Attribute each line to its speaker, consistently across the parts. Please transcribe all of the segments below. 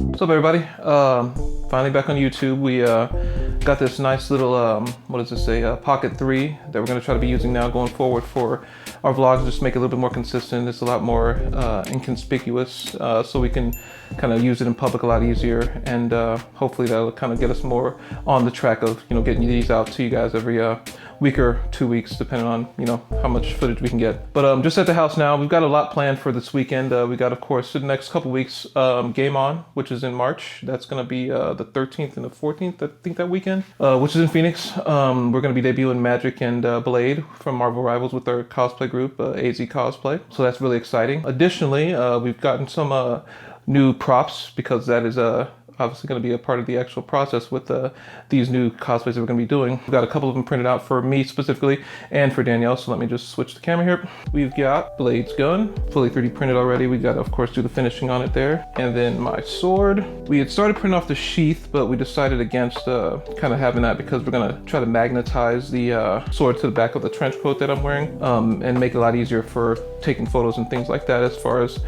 Speaker 1: What's up, everybody? Finally back on YouTube. We got this nice little, what does it say, Pocket 3 that we're going to try to be using now going forward for our vlogs, just make it a little bit more consistent. It's a lot more inconspicuous, so we can kind of use it in public a lot easier, and hopefully that'll kind of get us more on the track of, you know, getting these out to you guys every week or 2 weeks, depending on, you know, how much footage we can get. But just at the house now, we've got a lot planned for this weekend. We got, of course, the next couple weeks, Game On, which is in March. That's going to be the 13th and the 14th, I think, that weekend, which is in Phoenix. We're going to be debuting Magic and Blade from Marvel Rivals with our cosplay group, AZ Cosplay. So that's really exciting. Additionally, we've gotten some new props, because that is obviously going to be a part of the actual process with these new cosplays that we're going to be doing. We've got a couple of them printed out for me specifically and for Danielle, so let me just switch the camera here. We've got Blade's gun, fully 3D printed already. We got to, of course, do the finishing on it there. And then my sword. We had started printing off the sheath, but we decided against kind of having that, because we're going to try to magnetize the sword to the back of the trench coat that I'm wearing, and make it a lot easier for taking photos and things like that. As far as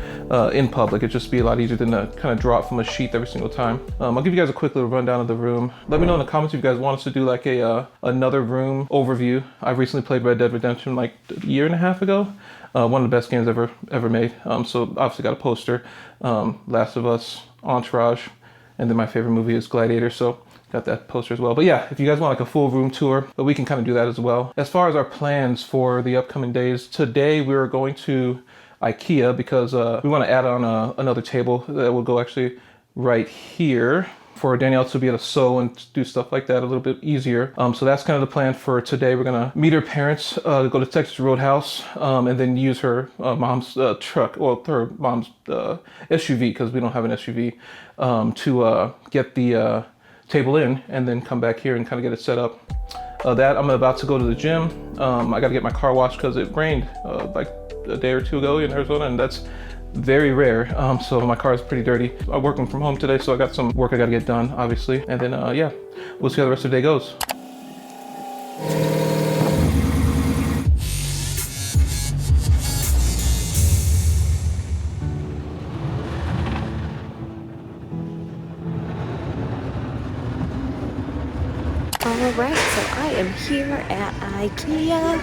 Speaker 1: in public, it'd just be a lot easier than to kind of draw it from a sheath every single time. I'll give you guys a quick little rundown of the room. Let me know in the comments if you guys want us to do like a another room overview. I recently played Red Dead Redemption like a year and a half ago. One of the best games ever made. So obviously got a poster, Last of Us, Entourage, and then my favorite movie is Gladiator. So got that poster as well. But yeah, if you guys want like a full room tour, but we can kind of do that as well. As far as our plans for the upcoming days, today we're going to IKEA, because we want to add on another table that will go actually right here for Danielle to be able to sew and do stuff like that a little bit easier. So that's kind of the plan for today. We're gonna meet her parents, go to Texas Roadhouse, and then use her mom's truck, or her mom's SUV, because we don't have an SUV, to get the table in, and then come back here and kind of get it set up. That I'm about to go to the gym. I got to get my car washed because it rained like a day or two ago in Arizona, and that's very rare. So my car is pretty dirty. I'm working from home today, so I got some work I got to get done, obviously. And then yeah, we'll see how the rest of the day goes.
Speaker 2: Alright, so I am here at IKEA.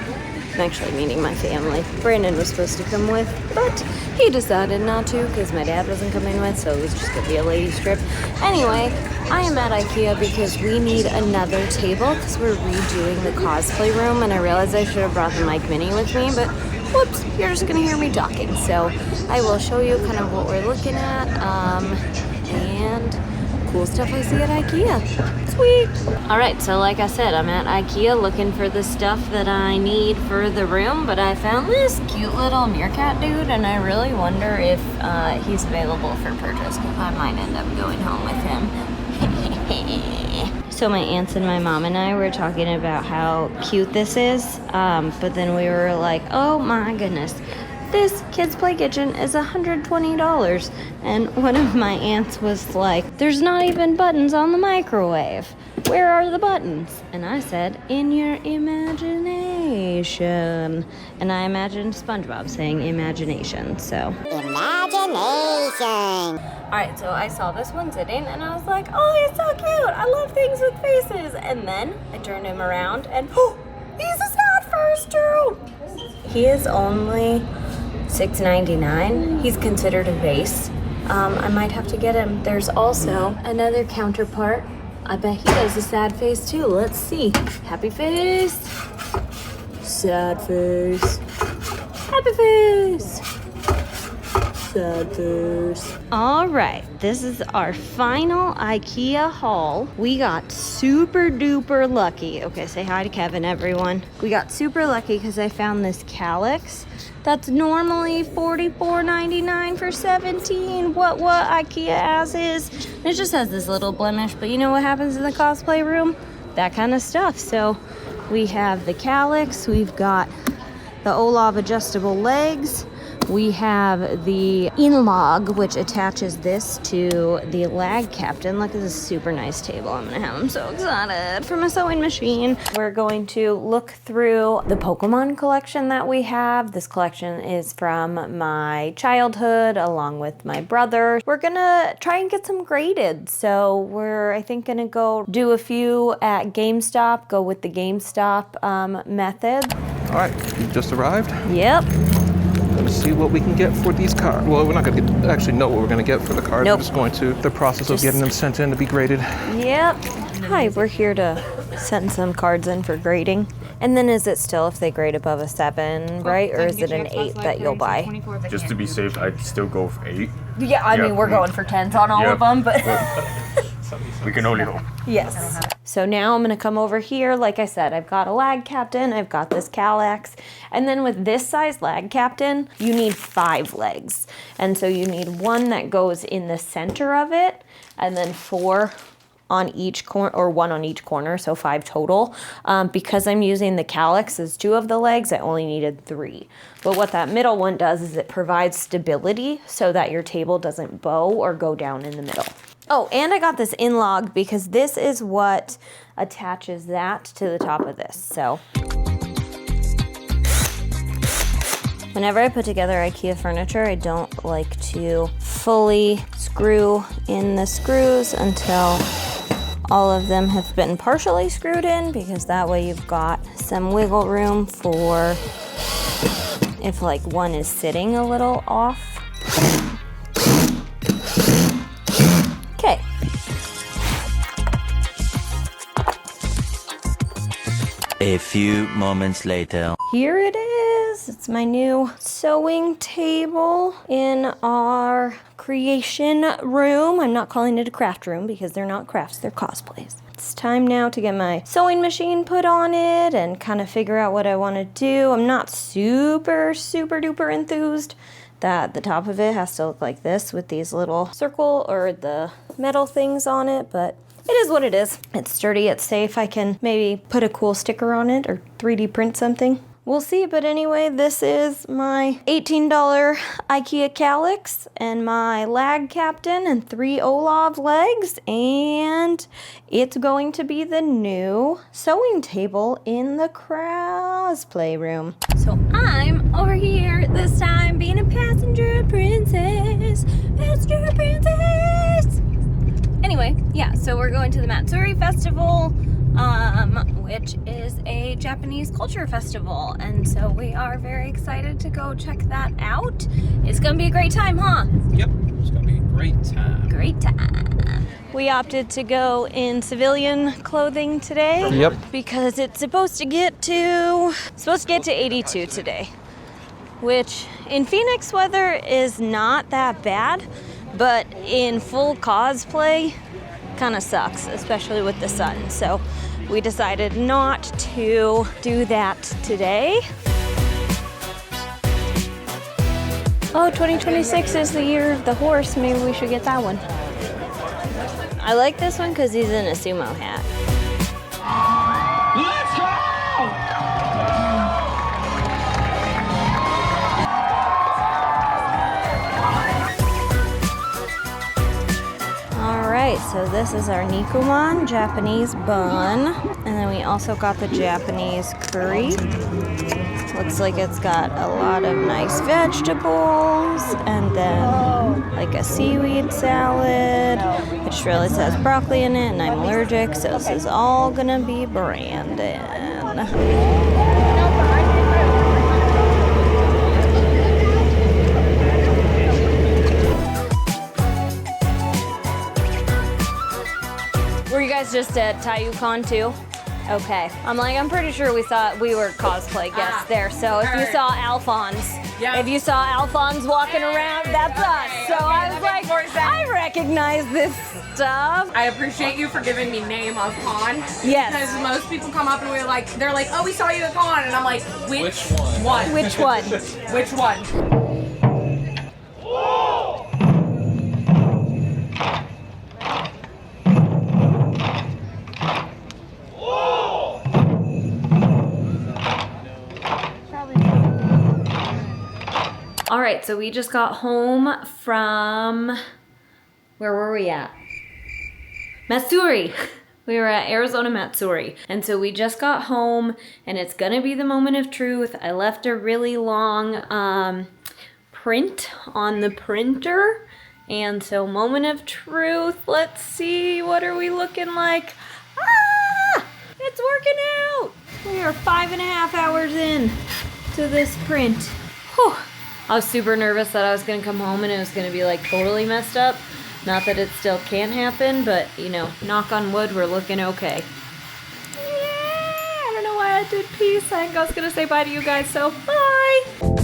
Speaker 2: I'm actually meeting my family. Brandon was supposed to come with, but he decided not to because my dad wasn't coming with, so it was just gonna be a ladies trip. Anyway, I am at IKEA because we need another table because we're redoing the cosplay room, and I realized I should have brought the mic mini with me, but whoops, you're just gonna hear me talking. So I will show you kind of what we're looking at, and cool stuff I see at IKEA. Sweet. Alright, so like I said, I'm at IKEA looking for the stuff that I need for the room, but I found this cute little meerkat dude, and I really wonder if he's available for purchase, because I might end up going home with him. So my aunts and my mom and I were talking about how cute this is, but then we were like, oh my goodness. This Kids Play Kitchen is $120. And one of my aunts was like, there's not even buttons on the microwave. Where are the buttons? And I said, in your imagination. And I imagined SpongeBob saying imagination, so. Imagination. All right, so I saw this one sitting and I was like, oh, he's so cute. I love things with faces. And then I turned him around and, oh, he's a sad face too. He is only $6.99. He's considered a vase. I might have to get him. There's also another counterpart. I bet he does a sad face too. Let's see. Happy face. Sad face. Happy face. Sad face. All right, this is our final IKEA haul. We got super duper lucky. Okay, say hi to Kevin, everyone. We got super lucky because I found this calyx that's normally $44.99 for $17. What IKEA as is. And it just has this little blemish, but you know what happens in the cosplay room? That kind of stuff. So we have the calyx, we've got the Olaf adjustable legs, We have the in-log, which attaches this to the lag captain. Look at this super nice table. I'm gonna have him so excited for my sewing machine. We're going to look through the Pokemon collection that we have. This collection is from my childhood along with my brother. We're gonna try and get some graded. So we're, I think, gonna go do a few at GameStop, go with the GameStop method.
Speaker 1: All right, you just arrived.
Speaker 2: Yep.
Speaker 1: Let's see what we can get for these cards. Well, we're not going to actually know what we're going to get for the cards.
Speaker 2: Nope.
Speaker 1: We're just going to the process of getting them sent in to be graded.
Speaker 2: Yep. Hi, we're here to send some cards in for grading. And then is it still if they grade above a 7, right? Or is it an 8 that you'll buy?
Speaker 3: Just to be safe, I'd still go for 8.
Speaker 2: Yeah, I mean, we're going for 10s on all of them, but...
Speaker 3: We can only hope.
Speaker 2: Yes. So now I'm going to come over here. Like I said, I've got a lag captain. I've got this Calyx. And then with this size lag captain, you need 5 legs. And so you need one that goes in the center of it, and then 4 on each corner, or 1 on each corner, so 5 total. Because I'm using the Calyx as 2 of the legs, I only needed 3. But what that middle one does is it provides stability so that your table doesn't bow or go down in the middle. Oh, and I got this in-log because this is what attaches that to the top of this, so. Whenever I put together IKEA furniture, I don't like to fully screw in the screws until all of them have been partially screwed in, because that way you've got some wiggle room for if like one is sitting a little off. Okay.
Speaker 4: A few moments later.
Speaker 2: Here it is. It's my new sewing table in our creation room. I'm not calling it a craft room because they're not crafts, they're cosplays. It's time now to get my sewing machine put on it and kind of figure out what I want to do. I'm not super duper enthused that the top of it has to look like this with these little circle or the metal things on it, but it is what it is. It's sturdy, it's safe. I can maybe put a cool sticker on it or 3D print something. We'll see, but anyway, this is my $18 IKEA Calyx and my lag captain and 3 Olaf legs, and it's going to be the new sewing table in the cosplay room. So I'm over here this time being a passenger princess. Passenger princess! Anyway, yeah, so we're going to the Matsuri Festival, which is a Japanese culture festival, and so we are very excited to go check that out. It's gonna be a great time, huh?
Speaker 1: Yep, it's going to be a great time.
Speaker 2: Great time. We opted to go in civilian clothing today.
Speaker 1: Yep.
Speaker 2: Because it's supposed to get to 82 today, which in Phoenix weather is not that bad, but in full cosplay kind of sucks, especially with the sun. So we decided not to do that today. Oh, 2026 is the year of the horse. Maybe we should get that one. I like this one because he's in a sumo hat.
Speaker 5: Let's go!
Speaker 2: Alright, so this is our Nikuman Japanese bun. And then we also got the Japanese curry. Looks like it's got a lot of nice vegetables. And then like a seaweed salad, which really says broccoli in it, and I'm allergic, so this is all gonna be Brandon. Were you guys just at TayuCon too? Okay. I'm pretty sure we were cosplay guests there. So if you saw Alphonse, if you saw Alphonse walking around, that's us. So I was like, I recognize this stuff.
Speaker 6: I appreciate you for giving me name of con.
Speaker 2: Yes.
Speaker 6: Because most people come up and they're like, oh, we saw you at con, and I'm like, which one?
Speaker 2: Which one?
Speaker 6: Which one?
Speaker 2: All right. right, so we just got home from, where were we at? Matsuri. We were at Arizona Matsuri. And so we just got home and it's gonna be the moment of truth. I left a really long print on the printer. And so moment of truth, let's see, what are we looking like? Ah, it's working out. We are 5.5 hours in to this print. Whew. I was super nervous that I was gonna come home and it was gonna be like totally messed up. Not that it still can't happen, but you know, knock on wood, we're looking okay. Yeah, I don't know why I did peace. I think I was gonna say bye to you guys, so bye.